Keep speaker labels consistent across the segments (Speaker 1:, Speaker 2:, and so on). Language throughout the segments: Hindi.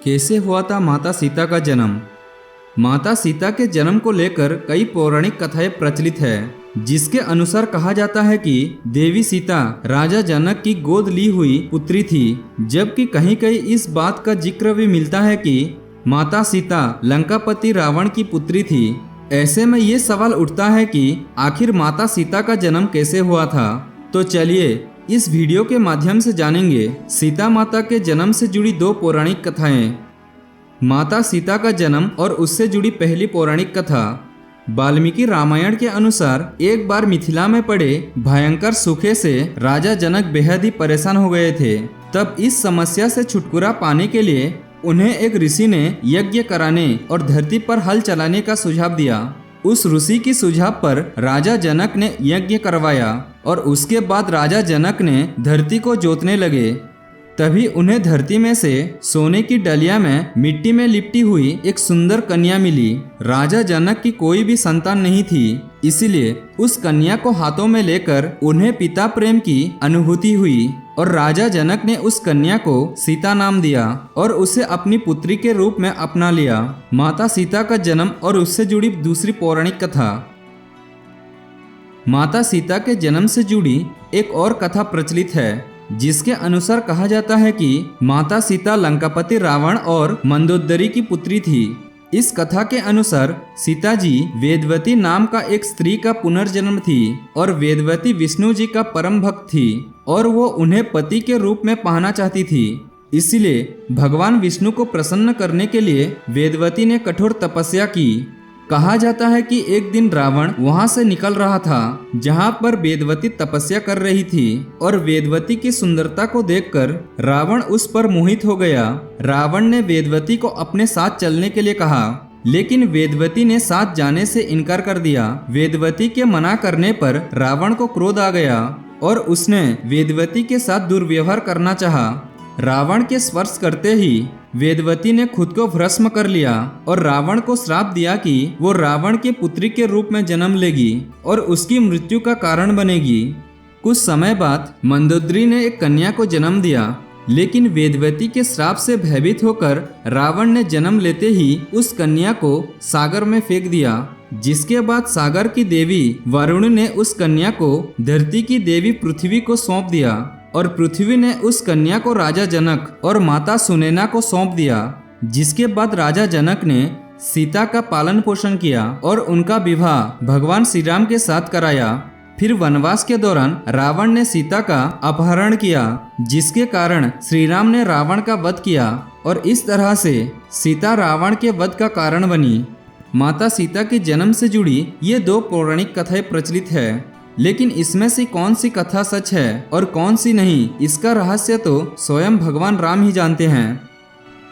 Speaker 1: कैसे हुआ था माता सीता का जन्म। माता सीता के जन्म को लेकर कई पौराणिक कथाएं प्रचलित है, जिसके अनुसार कहा जाता है कि देवी सीता राजा जनक की गोद ली हुई पुत्री थी, जबकि कहीं कहीं इस बात का जिक्र भी मिलता है कि माता सीता लंकापति रावण की पुत्री थी। ऐसे में ये सवाल उठता है कि आखिर माता सीता का जन्म कैसे हुआ था। तो चलिए इस वीडियो के माध्यम से जानेंगे सीता माता के जन्म से जुड़ी दो पौराणिक कथाएं। माता सीता का जन्म और उससे जुड़ी पहली पौराणिक कथा। वाल्मीकि रामायण के अनुसार एक बार मिथिला में पड़े भयंकर सूखे से राजा जनक बेहद ही परेशान हो गए थे। तब इस समस्या से छुटकारा पाने के लिए उन्हें एक ऋषि ने यज्ञ कराने और धरती पर हल चलाने का सुझाव दिया। उस ऋषि की सुझाव पर राजा जनक ने यज्ञ करवाया और उसके बाद राजा जनक ने धरती को जोतने लगे। तभी उन्हें धरती में से सोने की डलिया में मिट्टी में लिपटी हुई एक सुंदर कन्या मिली। राजा जनक की कोई भी संतान नहीं थी, इसीलिए उस कन्या को हाथों में लेकर उन्हें पिता प्रेम की अनुभूति हुई और राजा जनक ने उस कन्या को सीता नाम दिया और उसे अपनी पुत्री के रूप में अपना लिया। माता सीता का जन्म और उससे जुड़ी दूसरी पौराणिक कथा। माता सीता के जन्म से जुड़ी एक और कथा प्रचलित है, जिसके अनुसार कहा जाता है कि माता सीता लंकापति रावण और मंदोदरी की पुत्री थी। इस कथा के अनुसार सीता जी वेदवती नाम का एक स्त्री का पुनर्जन्म थी और वेदवती विष्णु जी का परम भक्त थी और वो उन्हें पति के रूप में पाना चाहती थी। इसलिए भगवान विष्णु को प्रसन्न करने के लिए वेदवती ने कठोर तपस्या की। कहा जाता है कि एक दिन रावण वहां से निकल रहा था जहां पर वेदवती तपस्या कर रही थी और वेदवती की सुंदरता को देखकर रावण उस पर मोहित हो गया। रावण ने वेदवती को अपने साथ चलने के लिए कहा, लेकिन वेदवती ने साथ जाने से इनकार कर दिया। वेदवती के मना करने पर रावण को क्रोध आ गया और उसने वेदवती के साथ दुर्व्यवहार करना चाहा। रावण के स्पर्श करते ही वेदवती ने खुद को भस्म कर लिया और रावण को श्राप दिया कि वो रावण के पुत्री के रूप में जन्म लेगी और उसकी मृत्यु का कारण बनेगी। कुछ समय बाद मंदोदरी ने एक कन्या को जन्म दिया, लेकिन वेदवती के श्राप से भयभीत होकर रावण ने जन्म लेते ही उस कन्या को सागर में फेंक दिया। जिसके बाद सागर की देवी वरुण ने उस कन्या को धरती की देवी पृथ्वी को सौंप दिया और पृथ्वी ने उस कन्या को राजा जनक और माता सुनैना को सौंप दिया। जिसके बाद राजा जनक ने सीता का पालन पोषण किया और उनका विवाह भगवान श्री राम के साथ कराया। फिर वनवास के दौरान रावण ने सीता का अपहरण किया, जिसके कारण श्री राम ने रावण का वध किया और इस तरह से सीता रावण के वध का कारण बनी। माता सीता के जन्म से जुड़ी ये दो पौराणिक कथाएं प्रचलित है, लेकिन इसमें से कौन सी कथा सच है और कौन सी नहीं, इसका रहस्य तो स्वयं भगवान राम ही जानते हैं।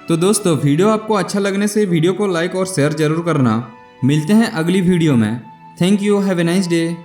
Speaker 1: तो दोस्तों, वीडियो आपको अच्छा लगने से वीडियो को लाइक और शेयर जरूर करना। मिलते हैं अगली वीडियो में। Thank you. Have a nice day.